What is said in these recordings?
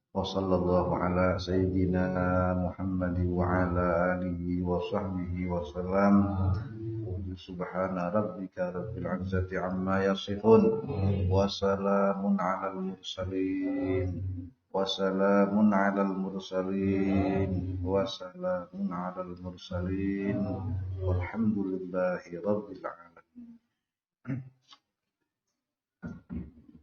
wa sallallahu ala sayyidina Muhammad wa ala alihi wa sahbihi wa salam. Subhana rabbika rabbil izzati amma yasifun wa salamun alal mursalin Wassalamun alal mursalin Wassalamun alal mursalin Walhamdulillahi rabbil alamin.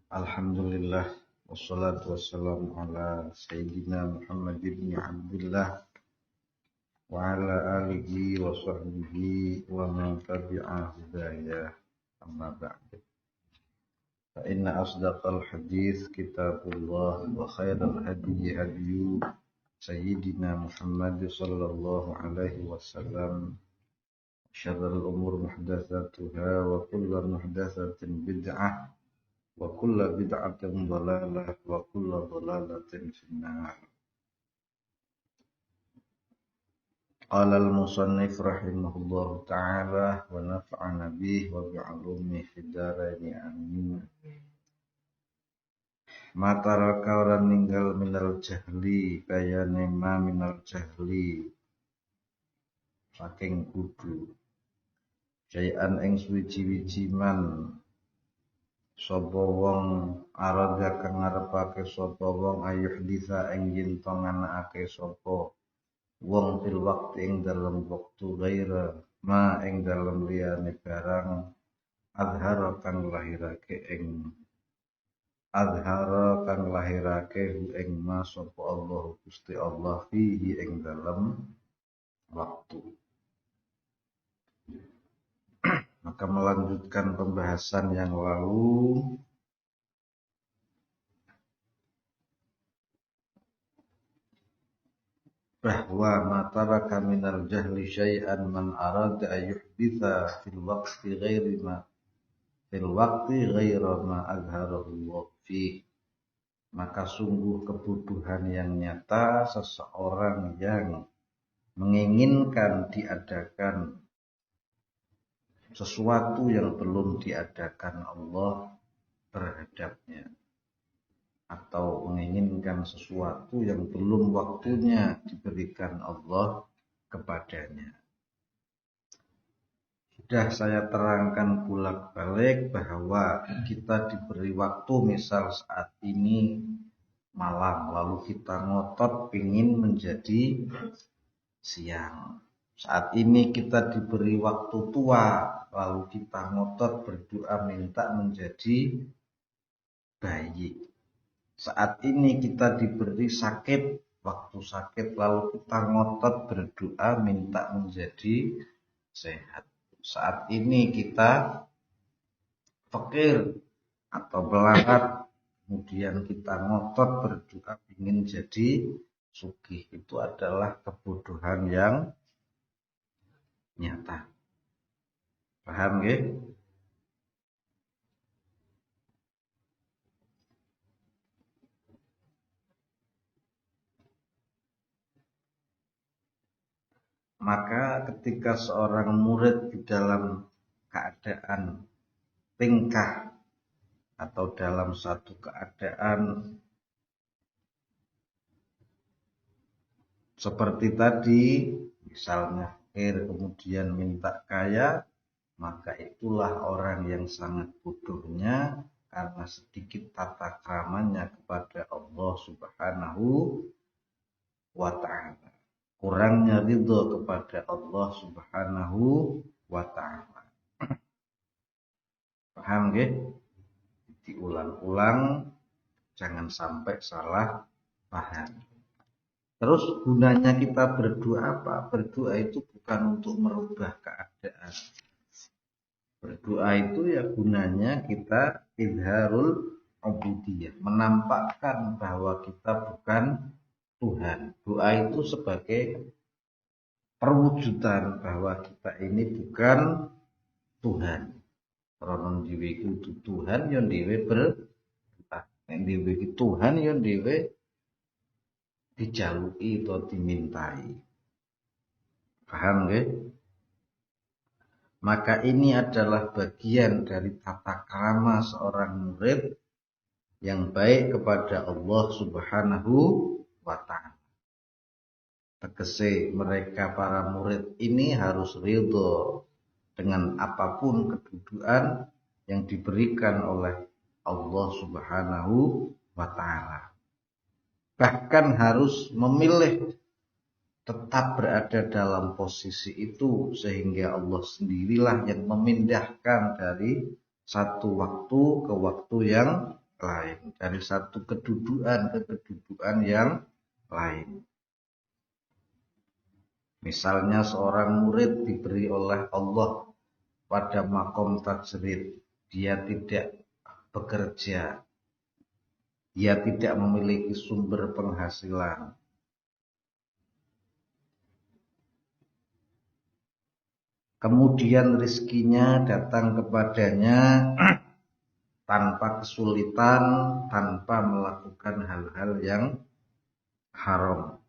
Alhamdulillah wassalatu wassalamu ala sayyidina Muhammad ibn Abdullah wa ala alihi wa sahbihi wa man tabi'a hidayah, amma ba'du. Fa inna asdaqal hadits kitabullah wa khairal hadi hadi sayyidina Muhammad sallallahu alaihi wasallam. Syarrul umur muhdatsatuha wa kullu muhdatsatin bid'ah wa kullu bid'atin dhalalah wa kullu dhalalatin finnar. Qala al-musannif rahimahullahu ta'ala wa nafa'ana bihi wa bi'ulumi fid dharain amin. Mataraka orang ninggal minal jahli kaya nema minal jahli saking kudu jayan ing suwiji-wiji man sapa wong arada kang ngarepake sapa wong ayuh disa ing yen to nganakake sapa wong fil waqti ing dalem wektu ghaira ma ing dalem liyane barang azhara kang lahirake ing ma sapa Allah Gusti Allah fihi ing dalem waktu. Maka melanjutkan pembahasan yang lalu, bahwa mataraka minal jahli syai'an man arada ayuhditha fil waqti ghaira ma azharahu Allah fi. Maka sungguh kebutuhan yang nyata seseorang yang menginginkan diadakan sesuatu yang belum diadakan Allah terhadapnya, atau menginginkan sesuatu yang belum waktunya diberikan Allah kepadanya. Sudah saya terangkan bolak-balik bahwa kita diberi waktu, misal saat ini malam, lalu kita ngotot pingin menjadi siang. Saat ini kita diberi waktu tua, lalu kita ngotot berdoa minta menjadi bayi. Saat ini kita diberi sakit, waktu sakit, lalu kita ngotot berdoa minta menjadi sehat. Saat ini kita fakir atau melarat, kemudian kita ngotot berdoa ingin jadi sugih. Itu adalah kebutuhan yang nyata. Paham nggih? Maka ketika seorang murid di dalam keadaan tingkah atau dalam satu keadaan seperti tadi, misalnya kemudian minta kaya, maka itulah orang yang sangat bodohnya karena sedikit tata kramanya kepada Allah Subhanahu wa ta'ala, kurangnya ridho kepada Allah Subhanahu wa ta'ala. Paham nggih? Diulang-ulang, jangan sampai salah paham. Terus gunanya kita berdoa apa? Berdoa itu bukan untuk merubah keadaan. Berdoa itu ya gunanya kita izharul ubudiyah, menampakkan bahwa kita bukan Tuhan. Doa itu sebagai perwujudan bahwa kita ini bukan Tuhan. Karena dhewe kudu Tuhan yang dhewe berdoa. Nek dhewe Tuhan yang dhewe dijaluki atau dimintai. Paham nggih? Maka ini adalah bagian dari tata krama seorang murid yang baik kepada Allah Subhanahu wa ta'ala. Tegese mereka para murid ini harus ridho dengan apapun kedudukan yang diberikan oleh Allah Subhanahu wa ta'ala. Bahkan harus memilih tetap berada dalam posisi itu, sehingga Allah sendirilah yang memindahkan dari satu waktu ke waktu yang lain, dari satu kedudukan ke kedudukan yang lain. Misalnya seorang murid diberi oleh Allah pada makom tajrid, dia tidak bekerja, dia tidak memiliki sumber penghasilan. Kemudian rizkinya datang kepadanya tanpa kesulitan, tanpa melakukan hal-hal yang haram.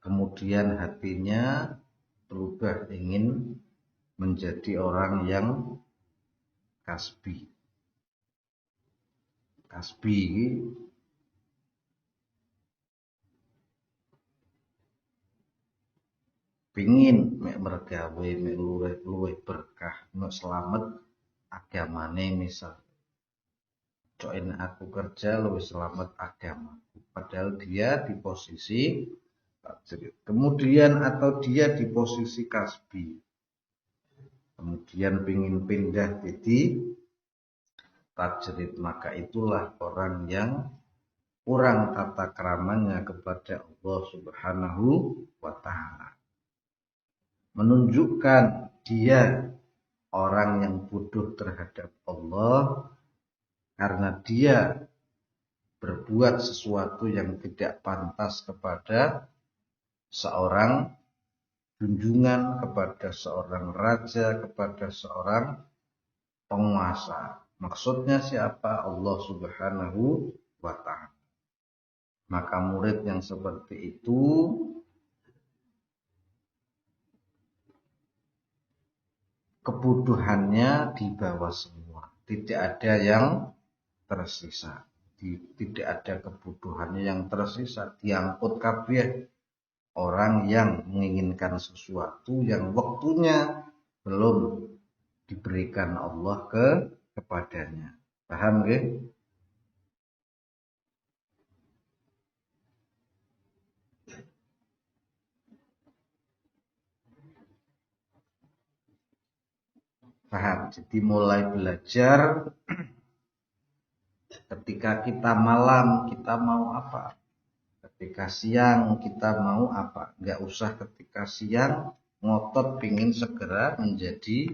Kemudian hatinya berubah ingin menjadi orang yang kasbi. Kasbi pingin mek mergawe mek luweh berkah mek selamat agamane, misal coin aku kerja luwih selamat agamaku, padahal dia di posisi tajrid. Kemudian atau dia di posisi kasbi, kemudian pingin pindah jadi tajrid, maka itulah orang yang kurang tata keramanya kepada Allah Subhanahu wa ta'ala. Menunjukkan dia orang yang bodoh terhadap Allah karena dia berbuat sesuatu yang tidak pantas kepada seorang junjungan, kepada seorang raja, kepada seorang penguasa. Maksudnya siapa? Allah Subhanahu wa ta'ala. Maka murid yang seperti itu kebutuhannya dibawa semua, tidak ada yang tersisa, tidak ada kebutuhannya yang tersisa, diangkut kabeh orang yang menginginkan sesuatu yang waktunya belum diberikan Allah kepadanya. Paham nggih? Paham. Jadi mulai belajar ketika kita malam kita mau apa, ketika siang kita mau apa. Nggak usah ketika siang ngotot pingin segera menjadi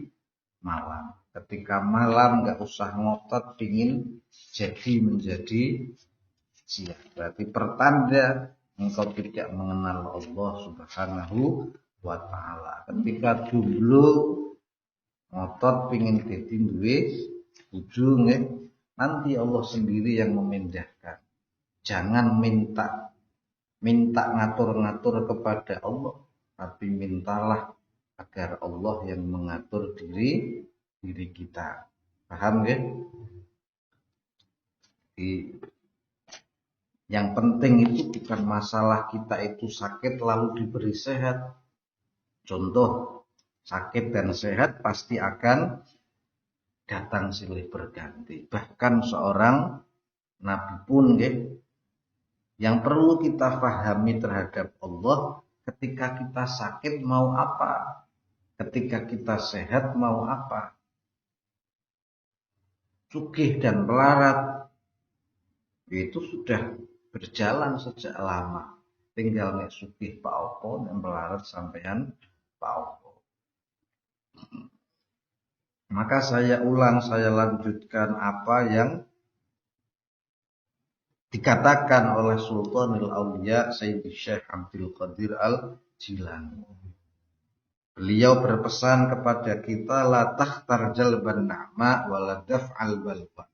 malam. Ketika malam nggak usah ngotot pingin jadi menjadi siang. Berarti pertanda engkau tidak mengenal Allah Subhanahu wa ta'ala. Ketika dulu ngotot pingin dadi duwe bojo, nanti Allah sendiri yang memindahkan. Jangan minta ngatur-ngatur kepada Allah, tapi mintalah agar Allah yang mengatur diri kita. Paham ya? Yang penting itu bukan masalah kita itu sakit lalu diberi sehat. Contoh, sakit dan sehat pasti akan datang silih berganti. Bahkan seorang nabi pun yang perlu kita pahami terhadap Allah, ketika kita sakit mau apa, ketika kita sehat mau apa. Sugih dan melarat itu sudah berjalan sejak lama. Tinggal nek sugih Pak Opo, nek melarat sampean Pak Opo. Maka saya lanjutkan apa yang dikatakan oleh Sultanul Auliya Sayyidi Syekh Abdul Qadir Al-Jilani. Beliau berpesan kepada kita, la takhtar jalban na'ma wa la daf'al balwa.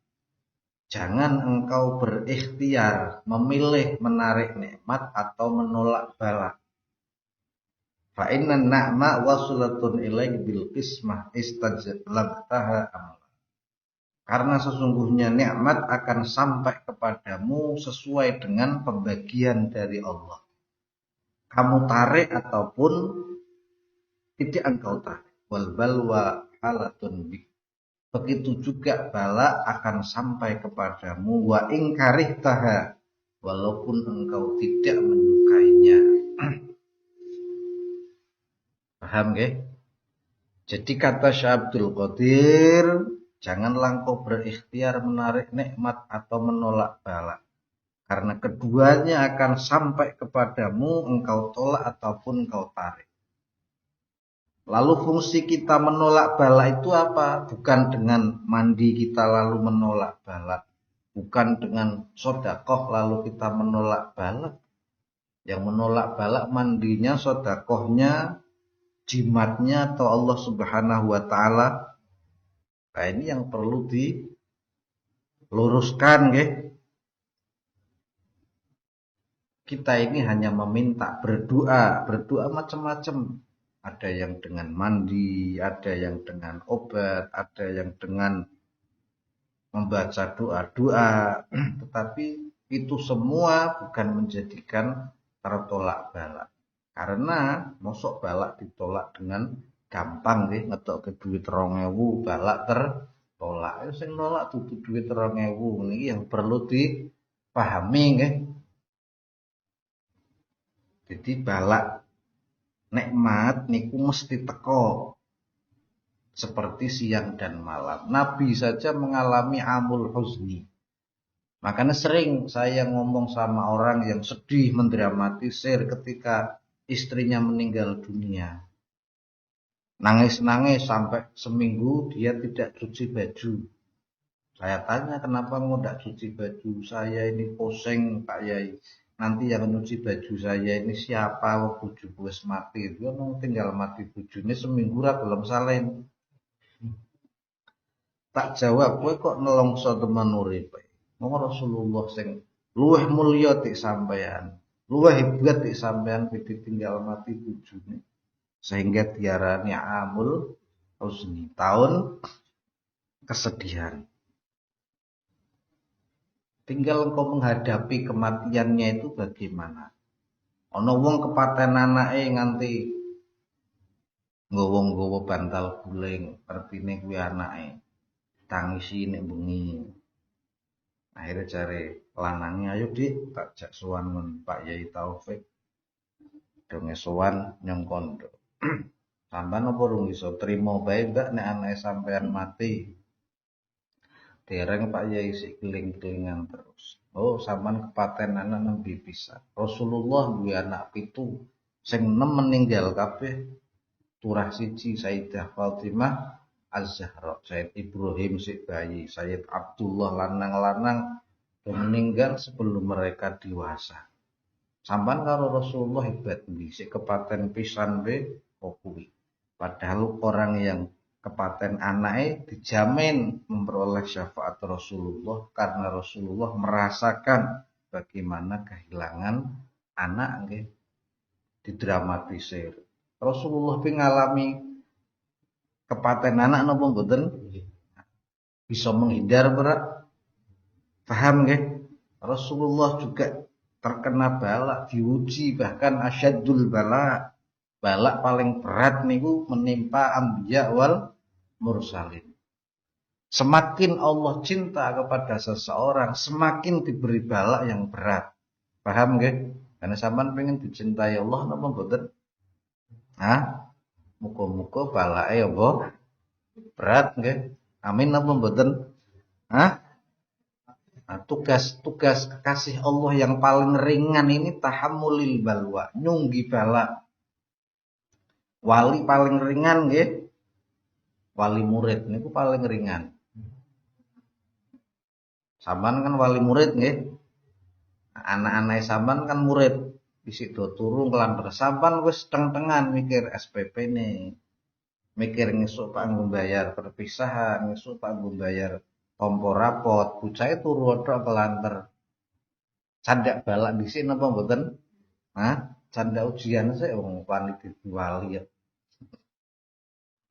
Jangan engkau berikhtiar memilih menarik nikmat atau menolak bala. Fa inna na'ma wasulatun ilaik bil qismah istajlabtaha amal. Karena sesungguhnya nikmat akan sampai kepadamu sesuai dengan pembagian dari Allah. Kamu tarik ataupun tidak engkau tarik. Wal balwa halatun bik. Begitu juga bala akan sampai kepadamu wa ingkarih taha, walaupun engkau tidak menyukainya. Paham nggih? Jadi kata Syekh Abdul Qadir, janganlah engkau berikhtiar menarik nikmat atau menolak bala. Karena keduanya akan sampai kepadamu, engkau tolak ataupun engkau tarik. Lalu fungsi kita menolak bala itu apa? Bukan dengan mandi kita lalu menolak bala. Bukan dengan sodakoh lalu kita menolak bala. Yang menolak bala mandinya, sodakohnya, jimatnya atau Allah Subhanahu wa Ta'ala. Nah, ini yang perlu diluruskan, nggih. Kita ini hanya meminta, berdoa macam-macam. Ada yang dengan mandi, ada yang dengan obat, ada yang dengan membaca doa-doa. Tetapi itu semua bukan menjadikan tertolak bala. Karena mosok balak ditolak dengan gampang nggih, ngetokke duit 2000 balak tertolak. Sing nolak dudu duit 2000 niki yang perlu dipahami nggih. Jadi balak nikmat niku mesti teko seperti siang dan malam. Nabi saja mengalami amul huzni. Makanya sering saya ngomong sama orang yang sedih mendramatisir ketika istrinya meninggal dunia. Nangis-nangis sampai seminggu dia tidak cuci baju. Saya tanya, kenapa tidak cuci baju? Saya ini pusing Pak Yai. Nanti yang nyuci baju saya ini siapa? Bojoku wis mati. Dia mau tinggal mati bojone seminggu ra belum salin. Tak jawab, kowe kok nelongso temen uripe. Wong Rasulullah sing luwih mulya tik sampean, luwih hebat tik sampean ditinggal mati bojone. Sehingga diarani amul husni, tahun kesedihan. Tinggal engkau menghadapi kematiannya itu bagaimana. Ana wong kepaten anake nganti nggowo-nggowo bantal guling, artine kuwi anake tangisi nek bengi. Akhirnya cari lanangnya, ayo Dik, tak jak sowan men Pak Yai Taufik. Donge sowan nyong kondo. Sampeyan apa rung iso trimo bae ndak nek anake sampean mati? Dereng Pak Yai sik keling-kelingan terus. Oh, sampean kepatenan nembe bisa. Rasulullah duwe anak 7, sing 6 meninggal kabeh. Turah siji Sayyidah Fatimah Az-Zahra, Sayyid Ibrahim sik bayi, Sayyid Abdullah lanang-lanang meninggal sebelum mereka dewasa. Sampean karo Rasulullah hebat ndi, sik kepaten pisan be kok kuwi. Padahal orang yang kepaten anake dijamin memperoleh syafaat Rasulullah karena Rasulullah merasakan bagaimana kehilangan anak nggih, didramatisir. Rasulullah ngalami kepaten anak napa mboten? Bisa menghindar berat. Paham nggih? Rasulullah juga terkena balak, diuji, bahkan asyaddul balak. Balak paling berat niku menimpa anbiya wal mursalin. Semakin Allah cinta kepada seseorang, semakin diberi balak yang berat. Paham nggih? Karena sampean pengen dicintai Allah napa mboten? Hah? Muga-muga balake apa? Berat nggih. Amin napa mboten? Hah? Nah, tugas kekasih Allah yang paling ringan ini tahammulil balwa, nyunggi balak. Wali paling ringan nggih. Wali murid niku paling ringan. Sampean kan wali murid nggih. Anak-anak sampean kan murid. Isik do turu kelan sampean wis teng-tengan mikir SPP nih. Mikir ngesuk Pak nggo bayar perpisahan, ngesuk Pak nggo bayar tompo rapot, bucahe turu tok kelanter. Candak balak dhisik napa mboten? Hah? Candak ujian sik wong wani dadi wali ya.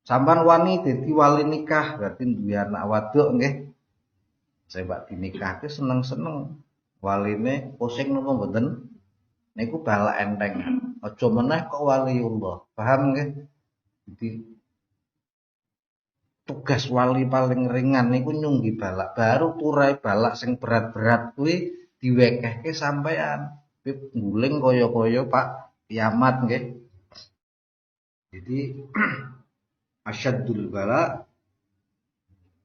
Sampean wani dadi wali nikah berarti duwe anak waduk nggih. Sebab dinikahke seneng-seneng. Waline pusing napa mboten? Niku balak enteng. Aja meneh kok waliullah. Paham nggih? Jadi tugas wali paling ringan niku nyunggi balak. Baru turai balak sing berat-berat kuwi diwekehke sampean. Guling kaya-kaya Pak kiamat nggih. Jadi asyaddul bala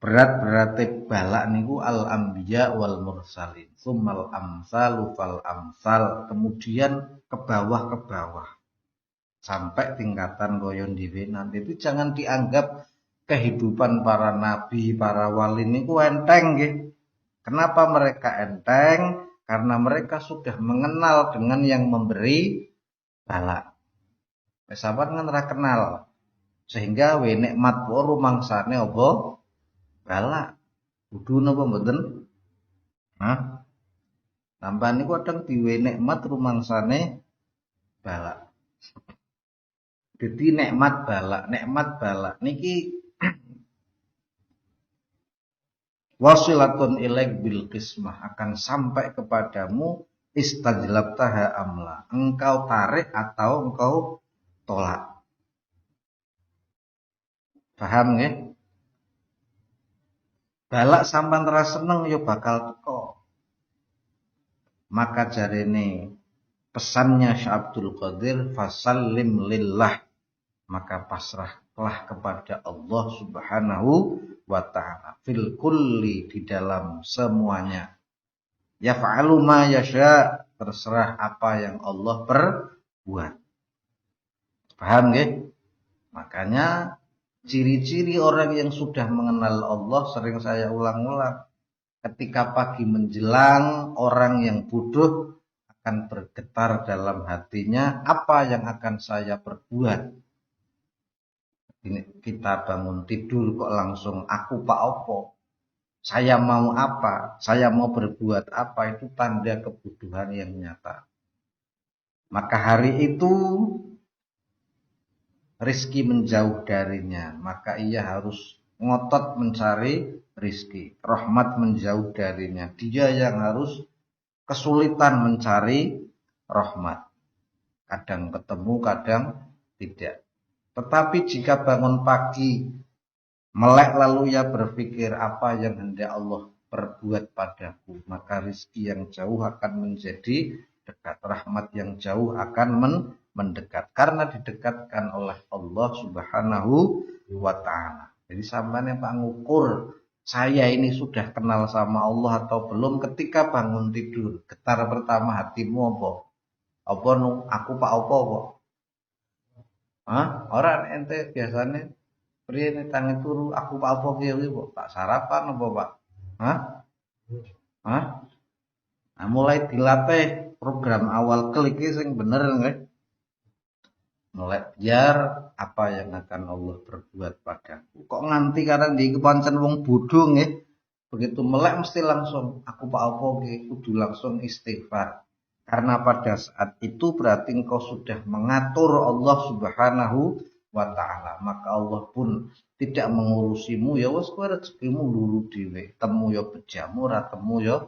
berat-berate balak niku al anbiya wal mursalin. Tsummal amsalu fal amsal, kemudian ke bawah sampai tingkatan kaya dhewe nanti. Itu jangan dianggap kehidupan para nabi, para wali niku enteng nggih. Kenapa mereka enteng? Karena mereka sudah mengenal dengan yang memberi balak. Wis sampean kan ora kenal. Sehingga we nikmat wae rumangsane apa? Balak. Kudu napa mboten? Hah? Sampeyan niku kadang diwe nikmat rumangsane balak. Jadi nikmat balak niki wasilatun ilaik bil qismah, akan sampai kepadamu istajlabtaha amla. Engkau tarik atau engkau tolak. Paham nggih? Balak sampean ora seneng ya bakal teko. Maka jarene pesannya Syekh Abdul Qadir fasallim lillah, maka pasrahlah kepada Allah Subhanahu wa ta'ala fil kulli, di dalam semuanya. Yaf'alu ma yasha, terserah apa yang Allah perbuat. Paham nggih? Makanya ciri-ciri orang yang sudah mengenal Allah sering saya ulang-ulang. Ketika pagi menjelang, orang yang bodoh akan bergetar dalam hatinya, apa yang akan saya perbuat? Ini kita bangun tidur kok langsung aku Pak Opo. Saya mau apa? Saya mau berbuat apa? Itu tanda kebodohan yang nyata. Maka hari itu rizki menjauh darinya, maka ia harus ngotot mencari rizki. Rahmat menjauh darinya, dia yang harus kesulitan mencari rahmat. Kadang ketemu, kadang tidak. Tetapi jika bangun pagi melek lalu ia berpikir apa yang hendak Allah perbuat padaku, maka rizki yang jauh akan menjadi dekat, rahmat yang jauh akan mendekat, karena didekatkan oleh Allah Subhanahu wa ta'ala. Jadi sampean yang Pak ngukur saya ini sudah kenal sama Allah atau belum ketika bangun tidur. Getar pertama hatimu apa? Apa nu aku Pak apa? Hah? Orang ente biasanya priye tangi turu aku Pak apa kiye kok? Pak sarapan apa Pak? Hah? Hah? Nah, mulai dilatih program awal klik sing bener nggih. Mulai biar apa yang akan Allah perbuat padaku. Kok nganti karena di kepancen wong bodho nggih. Begitu melek mesti langsung aku Pak apa nggih, kudu langsung istighfar. Karena pada saat itu berarti engkau sudah mengatur Allah Subhanahu wa ta'ala. Maka Allah pun tidak mengurusimu, ya wis kowe rezekimu luru dhewe. Temu ya bejamu, ora temu ya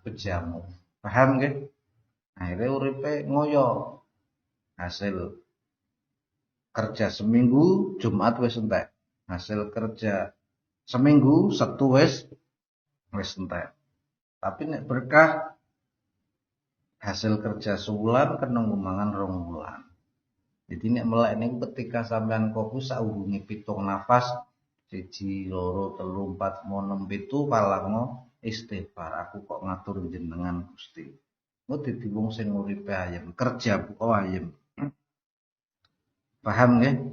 bejamu. Paham nggih? Akhirnya uripe ngoyo. Hasil kerja seminggu, Jumat wis entek. Hasil kerja seminggu, Sabtu wis entek. Tapi nek berkah hasil kerja sebulan kena ngumangan 2 bulan. Jadi nek melek niku ketika sampean kopi saurunge 7 nafas 1, 2, 3, 4, 5, 6, 7 palango istighfar. Aku kok ngatur jenengan Gusti. Engko dadi wong sing uripe ayem, kerja kok ayem. Paham nggih?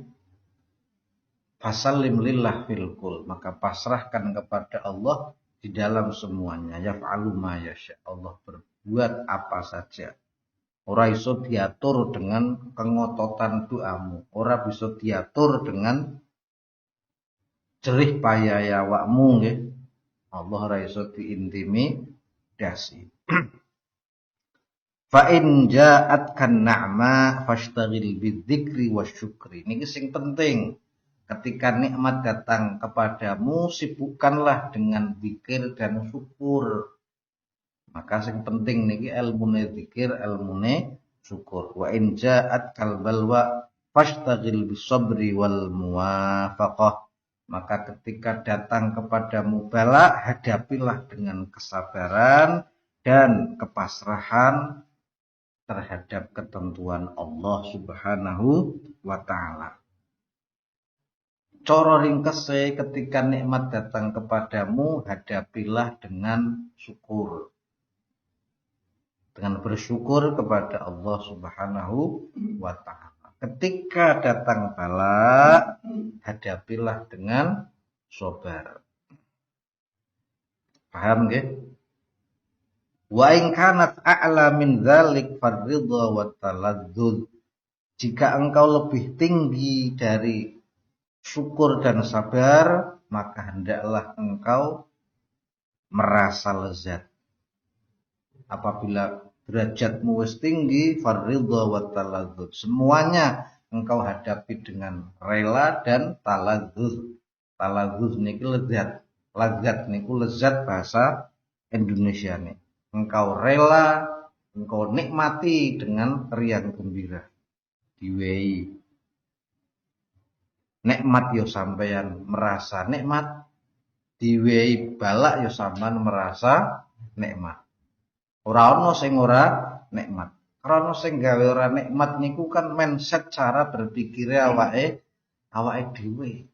Fasallim lillah fil kul, maka pasrahkan kepada Allah di dalam semuanya. Yaf'alu ma yasha, Allah berbuat apa saja. Ora iso diatur dengan kengototan doamu, ora bisa diatur dengan jerih payah awakmu nggih. Allah ora iso diintimidasi. Fa in ja'at kan na'ma fashtaghil bidzikri wasyukri. Niki sing penting. Ketika nikmat datang kepadamu, sibukkanlah dengan zikir dan syukur. Maka yang penting niki ilmune zikir, ilmune syukur. Wa in ja'at kal balwa fashtagil bisabri wal muwafaqah. Maka ketika datang kepadamu bala, hadapilah dengan kesabaran dan kepasrahan terhadap ketentuan Allah Subhanahu wa taala. Coro ringkese ketika nikmat datang kepadamu, hadapilah dengan syukur. Dengan bersyukur kepada Allah Subhanahu wa taala. Ketika datang bala, hadapilah dengan sabar. Paham nggih? Wa in kanat a'la min dzalik faridha wa taladzuz. Jika engkau lebih tinggi dari syukur dan sabar, maka hendaklah engkau merasa lezat. Apabila derajatmu wis tinggi, faridha wa taladzuz. Semuanya engkau hadapi dengan rela dan taladzuz. Taladzuz niki lezat. Lezat niku lezat bahasa Indonesia nih. Engkau rela, engkau nikmati dengan riang gembira. Diwehi nikmat yo sampeyan merasa nikmat, diwehi balak yo sampeyan merasa nikmat. Ora ana sing ora nikmat. Karena sing gawe ora nikmat niku kan mindset cara berpikire awake dhewe.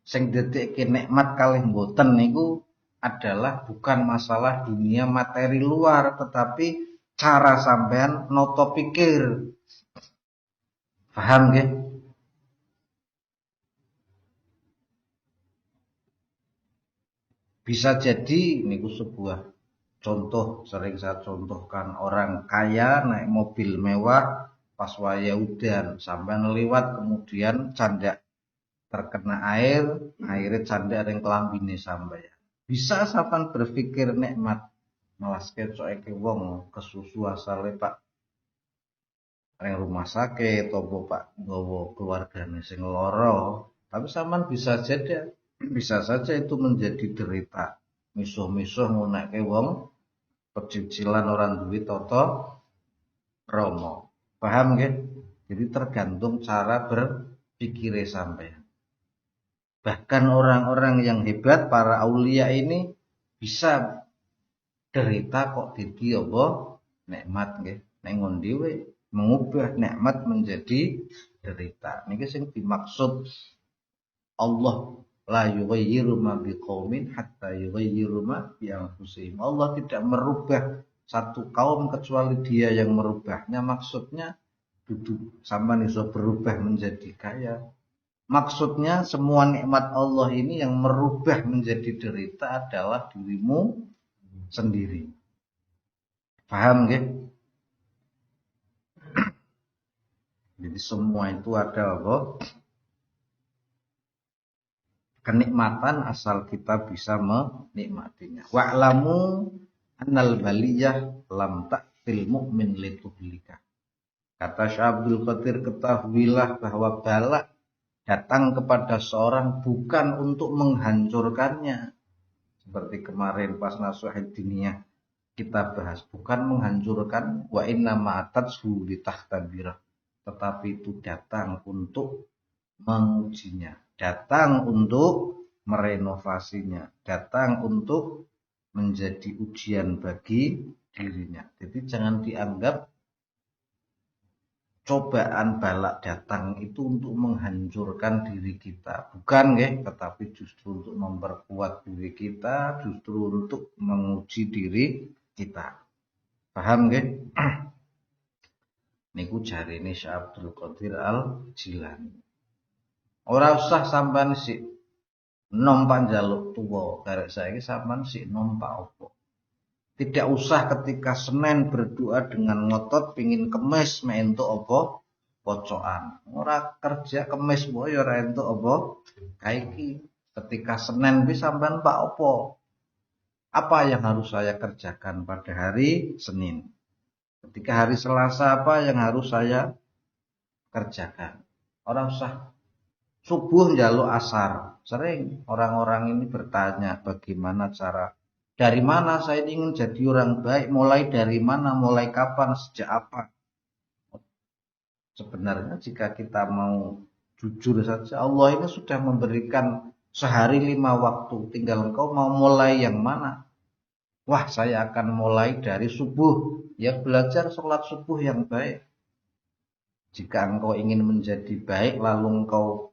Sing dedekke nikmat kalih mboten niku adalah bukan masalah dunia materi luar, tetapi cara sampean noto pikir. Paham nggih? Bisa jadi niku sebuah contoh, sering saya contohkan, orang kaya naik mobil mewah pas waya udan sampai lewat kemudian candak terkena airnya candak ring kelambine sampai. Bisa sampean berpikir nikmat, malah kecoke wong kesusu asale Pak ring rumah sakit apa Pak nggawa keluargane sing lara, tapi sampean bisa saja itu menjadi derita. Misuh-misuh ngunake wong pecicilan orang duit toto romo. Paham nggih? Jadi tergantung cara berpikir sampai. Bahkan orang-orang yang hebat, para aulia ini bisa derita kok dadi apa? Nikmat nggih. Nek ngondi mengubah nikmat menjadi derita. Niki sing dimaksud Allah la yughayyiru ma biqaumin hatta yughayyiru ma bi anfusihim. Allah tidak merubah satu kaum kecuali dia yang merubahnya. Maksudnya duduk sampean iso berubah menjadi kaya. Maksudnya semua nikmat Allah ini yang merubah menjadi derita adalah dirimu sendiri. Paham nggih? Jadi semua itu ada apa? Kenikmatan asal kita bisa menikmatinya. Wa'lamu annal baliyah lam ta'til mu'min lituhlika. Kata Syekh Abdul Qadir, ketahuilah bahwa bala datang kepada seorang bukan untuk menghancurkannya. Seperti kemarin pas Nasuhid Diniyah kita bahas, bukan menghancurkan, wa inna ma'atatsu litahtabirah. Tetapi itu datang untuk mengujinya, datang untuk merenovasinya, datang untuk menjadi ujian bagi dirinya. Jadi jangan dianggap cobaan balak datang itu untuk menghancurkan diri kita. Bukan nggih, tetapi justru untuk memperkuat diri kita, justru untuk menguji diri kita. Paham nggih? Niku jarine Syekh Abdul Qadir Al-Jilani. Ora usah sampean sik nompak njaluk tuwa, karek saiki sampean sik nompak apa. Tidak usah ketika Senin berdoa dengan ngotot pingin kemis mek entuk apa pocokan. Ora kerja kemis wae ora entuk apa kaiki. Ketika Senin wis sampean pak apa? Apa yang harus saya kerjakan pada hari Senin? Ketika hari Selasa apa yang harus saya kerjakan? Ora usah Subuh njaluk asar. Sering orang-orang ini bertanya bagaimana cara, dari mana saya ingin jadi orang baik, mulai dari mana, mulai kapan, sejak apa. Sebenarnya jika kita mau jujur saja, Allah ini sudah memberikan sehari 5 waktu, tinggal engkau mau mulai yang mana. Wah, saya akan mulai dari subuh. Ya, belajar sholat subuh yang baik. Jika engkau ingin menjadi baik, lalu engkau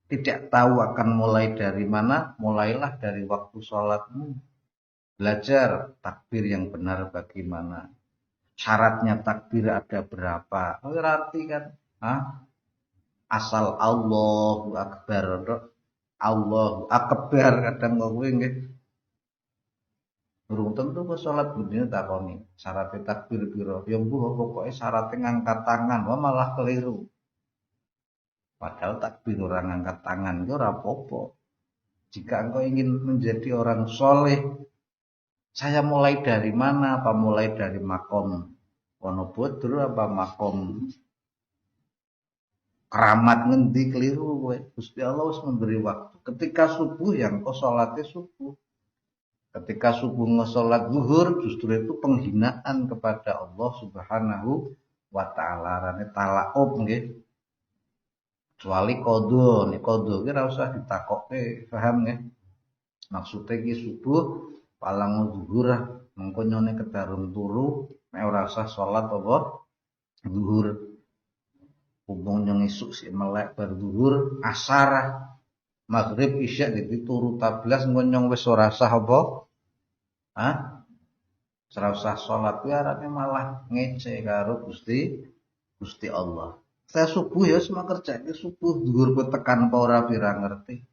tidak tahu akan mulai dari mana, mulailah dari waktu sholatmu. Belajar takbir yang benar bagaimana. Syaratnya takbir ada berapa. Oh, berarti kan, asal Allahu Akbar. Allahu Akbar kadang kowe nggih. Durung tentu kok salat budine takoni. Syaratnya takbir piro? Ya mbuh pokoke syaratnya ngangkat tangan, wah malah keliru. Padahal takbir orang angkat tangan itu ora apa-apa. Jika engkau ingin menjadi orang soleh, saya mulai dari mana? Apa mulai dari makom Wonobodo apa makom keramat ngendi keliru kowe. Gusti Allah wis memberi waktu. Ketika subuh yang kau salatnya subuh. Ketika subuh ngesolat zuhur justru itu penghinaan kepada Allah Subhanahu wa taala. Rane talaub nggih. Kecuali qadha, nek qadha ki ora usah ditakokke, paham nggih? Maksude ki subuh palang zuhur mengko nyone kedarung turu nek ora usah salat apa zuhur. Hubung yang isuk si melek bar zuhur asar maghrib isya jadi turu 14 ngonyong wis ora sah apa? Hah? Ora usah salat kuwi arane malah ngece karo Gusti Allah. Saya subuh ya semua kerjanya subuh zuhur tekan apa ora pira ngerti.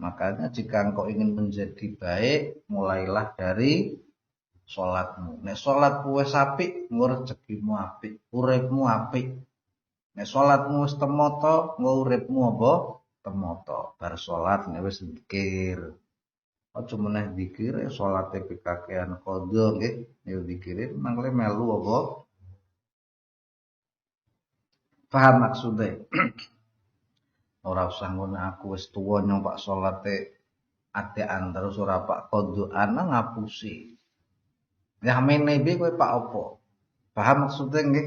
Makanya jika engkau ingin menjadi baik, mulailah dari salatmu. Nek salatmu wis apik, rezekimu apik, uripmu apik. Nek salatmu wis temoto, engko uripmu apa? Temoto. Bar salat nek wis zikir. Aja meneh zikir salate pikakean qadha nggih, ya zikire mangke melu apa? Paham maksudnya? Ora usah ngono aku wis tuwa nyong Pak salate adekan terus ora Pak qadhaan ngapusi. Ya menebe kowe Pak opo? Paham maksudnya nggih?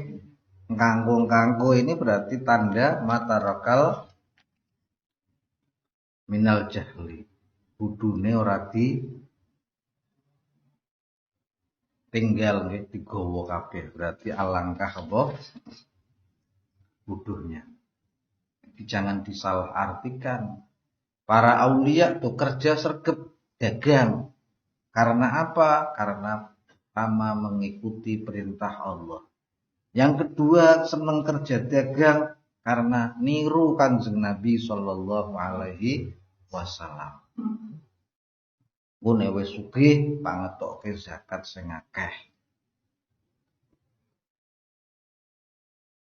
Kanggo ini berarti tanda matarakal minal jahli. Budune ora di tinggal nggih digawa kabeh. Berarti alangkah apa? Bodohnya. Jangan disalahartikan. Para aulia tuh kerja sergap dagang. Karena apa? Karena pertama mengikuti perintah Allah. Yang kedua seneng kerja dagang karena niru Kanjeng Nabi sallallahu alaihi wasallam. Ku nek wis sugih pangetoke zakat sing akeh.